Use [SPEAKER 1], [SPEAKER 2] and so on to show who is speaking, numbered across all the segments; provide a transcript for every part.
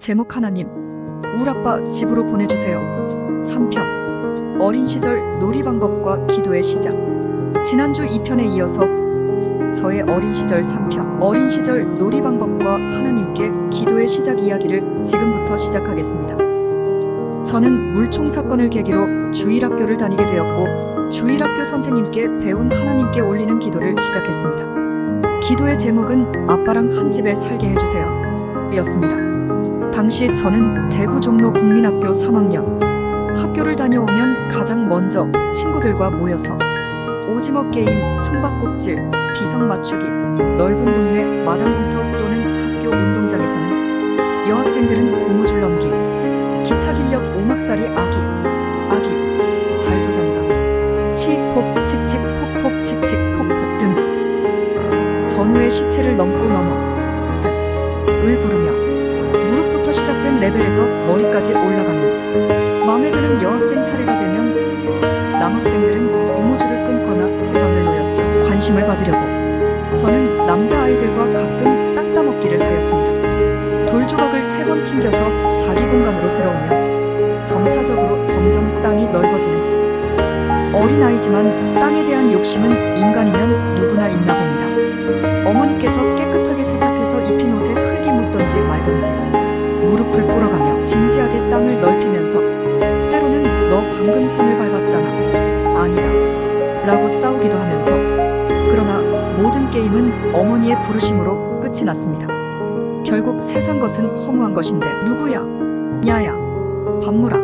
[SPEAKER 1] 제목 하나님, 울아빠 집으로 보내주세요. 3편 어린 시절 놀이 방법과 기도의 시작. 지난주 2편에 이어서 저의 어린 시절 3편 어린 시절 놀이 방법과 하나님께 기도의 시작 이야기를 지금부터 시작하겠습니다. 저는 물총 사건을 계기로 주일학교를 다니게 되었고 주일학교 선생님께 배운 하나님께 올리는 기도를 시작했습니다. 기도의 제목은 아빠랑 한 집에 살게 해주세요 였습니다. 당시 저는 대구 종로 국민학교 3학년. 학교를 다녀오면 가장 먼저 친구들과 모여서 오징어 게임, 숨바꼭질, 비석 맞추기, 넓은 동네 마당공터 또는 학교 운동장에서는 여학생들은 고무줄 넘기, 기차 길력 오막살이 아기 잘도 잔다, 칙폭 칙칙 폭폭 칙칙 폭폭 등 전우의 시체를 넘고 넘어 을 부르며 무릎부터 시작된 레벨에서 머리까지 올라가는, 마음에 드는 여학생 차례가 되면 남학생들은 고무줄을 끊거나 해방을 놓였죠. 관심을 받으려고 저는 남자아이들과 가끔 땅 따먹기를 하였습니다. 돌조각을 3번 튕겨서 자기 공간으로 들어오면 점차적으로 점점 땅이 넓어지는, 어린아이지만 땅에 대한 욕심은 인간이면 누구나 있나 봅니다. 어머니께서 깨끗하게 세탁해서 입힌 옷에 흙이 묻던지 말던지 무릎을 꿇어가며 진지하게 땅을 넓히면서 때로는 너 방금 선을 밟았잖아, 아니다 라고 싸우기도 하면서, 그러나 모든 게임은 어머니의 부르심으로 끝이 났습니다. 결국 세상 것은 허무한 것인데 누구야, 야야, 밥 물어.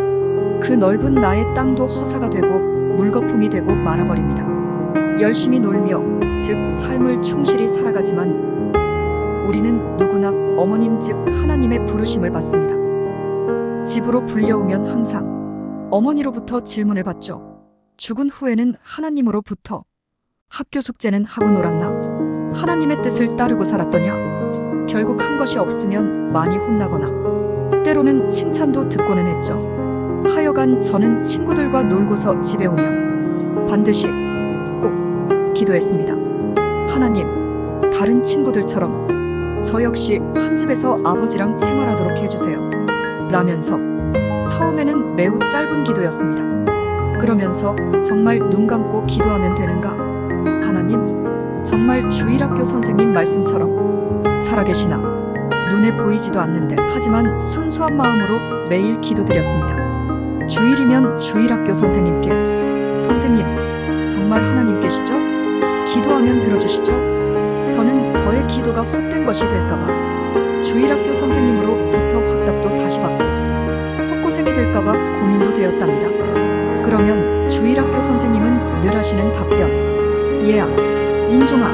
[SPEAKER 1] 그 넓은 나의 땅도 허사가 되고 물거품이 되고 말아버립니다. 열심히 놀며 즉 삶을 충실히 살아가지만 우리는 누구나 어머님 즉 하나님의 부르심을 받습니다. 집으로 불려오면 항상 어머니로부터 질문을 받죠. 죽은 후에는 하나님으로부터 학교 숙제는 하고 놀았나? 하나님의 뜻을 따르고 살았더냐? 결국 한 것이 없으면 많이 혼나거나 때로는 칭찬도 듣고는 했죠. 하여간 저는 친구들과 놀고서 집에 오면 반드시 꼭 기도했습니다. 하나님, 다른 친구들처럼 저 역시 한 집에서 아버지랑 생활하도록 해주세요 라면서. 처음에는 매우 짧은 기도였습니다. 그러면서 정말 눈 감고 기도하면 되는가? 하나님, 정말 주일학교 선생님 말씀처럼 살아계시나? 눈에 보이지도 않는데 하지만 순수한 마음으로 매일 기도드렸습니다. 주일이면 주일학교 선생님께, 선생님, 정말 하나님 계시죠? 기도하면 들어주시죠? 저는 저의 기도가 헛된 것이 될까봐 주일학교 선생님으로부터 확답도 다시 받고 헛고생이 될까봐 고민도 되었답니다. 그러면 주일학교 선생님은 늘 하시는 답변, 얘야, 인종아,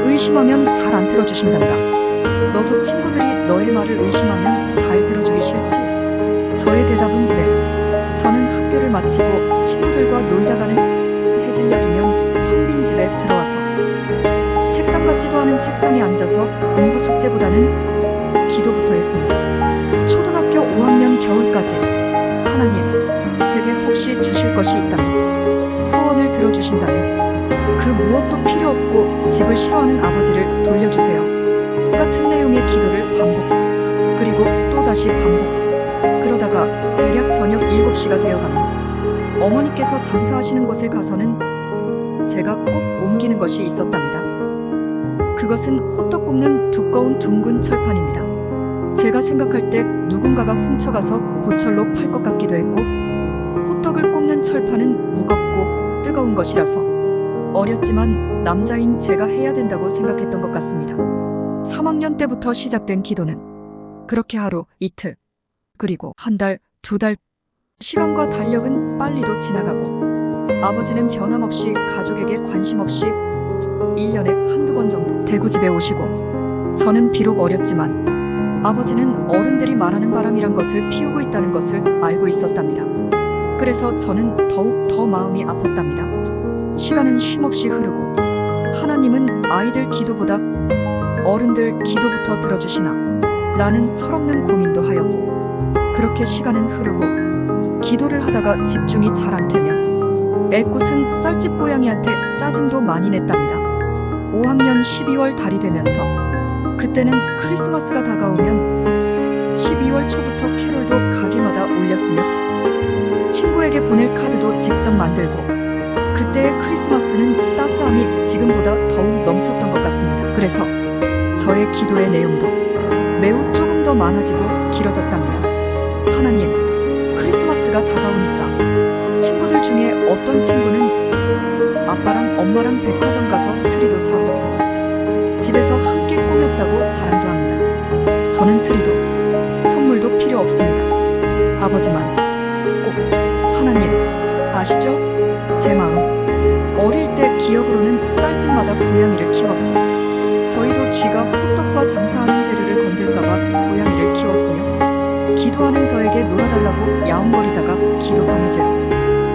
[SPEAKER 1] 의심하면 잘 안 들어주신단다. 너도 친구들이 너의 말을 의심하면 잘 들어주기 싫지? 저의 대답은 네. 저는 학교를 마치고 친구들과 놀다가는 해질녘이면 텅 빈 집에 들어와서 책상 같지도 않은 책상에 앉아서 공부 숙제보다는 기도부터 했습니다. 초등학교 5학년 겨울까지 하나님, 제게 혹시 주실 것이 있다면, 소원을 들어주신다면 그 무엇도 필요 없고 집을 싫어하는 아버지를 돌려주세요. 똑같은 내용의 기도를 반복, 그리고 또다시 반복. 그러다가 대략 저녁 7시가 되어가면 어머니께서 장사하시는 곳에 가서는 제가 꼭 옮기는 것이 있었답니다. 그것은 호떡 굽는 두꺼운 둥근 철판입니다. 제가 생각할 때 누군가가 훔쳐가서 고철로 팔 것 같기도 했고, 호떡을 굽는 철판은 무겁고 뜨거운 것이라서 어렸지만 남자인 제가 해야 된다고 생각했던 것 같습니다. 3학년 때부터 시작된 기도는 그렇게 하루, 이틀, 그리고 한 달, 2달, 시간과 달력은 빨리도 지나가고 아버지는 변함없이 가족에게 관심 없이 1년에 한두 번 정도 대구집에 오시고, 저는 비록 어렸지만 아버지는 어른들이 말하는 바람이란 것을 피우고 있다는 것을 알고 있었답니다. 그래서 저는 더욱 더 마음이 아팠답니다. 시간은 쉼없이 흐르고 하나님은 아이들 기도보다 어른들 기도부터 들어주시나? 라는 철없는 고민도 하였고, 그렇게 시간은 흐르고 기도를 하다가 집중이 잘 안 되면 애꿎은 쌀집 고양이한테 짜증도 많이 냈답니다. 5학년 12월 달이 되면서, 그때는 크리스마스가 다가오면 12월 초부터 캐롤도 가게마다 울렸으며 친구에게 보낼 카드도 직접 만들고 그때의 크리스마스는 따스함이 지금보다 더욱 넘쳤던 것 같습니다. 그래서 저의 기도의 내용도 매우 조금 더 많아지고 길어졌답니다. 하나님, 크리스마스가 다가오니까 친구들 중에 어떤 친구는 아빠랑 엄마랑 백화점 가서 트리도 사고 집에서 함께 꾸몄다고 자랑도 합니다. 저는 트리도 선물도 필요 없습니다. 아버지만 꼭 하나님 아시죠? 제 마음. 어릴 때 기억으로는 쌀집마다 고양이를 키웠고 저희도 쥐가 호떡과 장사하는 재료를 건들까봐 고양이를 키웠으며 기도하는 저에게 놀아달라고 야옹거리다가 기도방해죄로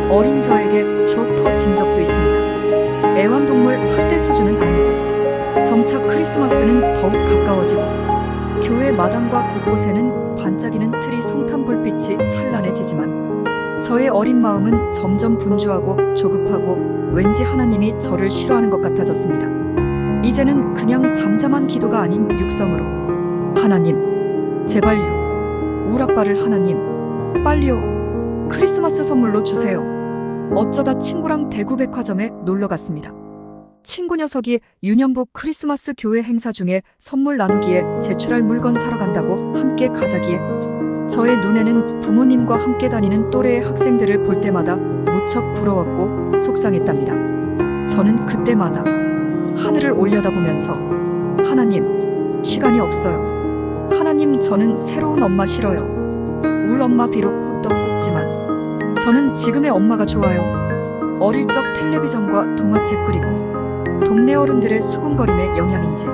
[SPEAKER 1] 어린 저에게 줘 터진 적도 있습니다. 애완동물 학대 수준은 아니고 점차 크리스마스는 더욱 가까워지고 교회 마당과 곳곳에는 반짝이는 트리 성탄 불빛이 찬란해지지만 저의 어린 마음은 점점 분주하고 조급하고 왠지 하나님이 저를 싫어하는 것 같아졌습니다. 이제는 그냥 잠잠한 기도가 아닌 육성으로 하나님 제발요, 우라빠를 하나님 빨리요, 크리스마스 선물로 주세요. 어쩌다 친구랑 대구 백화점에 놀러 갔습니다. 친구 녀석이 유년부 크리스마스 교회 행사 중에 선물 나누기에 제출할 물건 사러 간다고 함께 가자기에 저의 눈에는 부모님과 함께 다니는 또래의 학생들을 볼 때마다 무척 부러웠고 속상했답니다. 저는 그때마다 하늘을 올려다보면서 하나님, 시간이 없어요. 하나님, 저는 새로운 엄마 싫어요. 울 엄마 비록 호떡 굽지만 저는 지금의 엄마가 좋아요. 어릴 적 텔레비전과 동화책 그리고 동네 어른들의 수군거림의 영향인지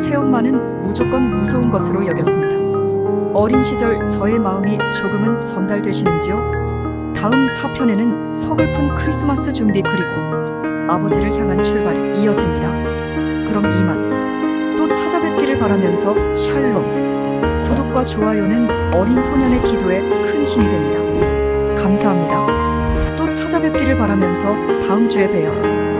[SPEAKER 1] 새엄마는 무조건 무서운 것으로 여겼습니다. 어린 시절 저의 마음이 조금은 전달되시는지요? 다음 4편에는 서글픈 크리스마스 준비 그리고 아버지를 향한 출발이 이어집니다. 그럼 이만 또 찾아뵙기를 바라면서 샬롬. 구독과 좋아요는 어린 소년의 기도에 큰 힘이 됩니다. 감사합니다. 또 찾아뵙기를 바라면서 다음 주에 봬요.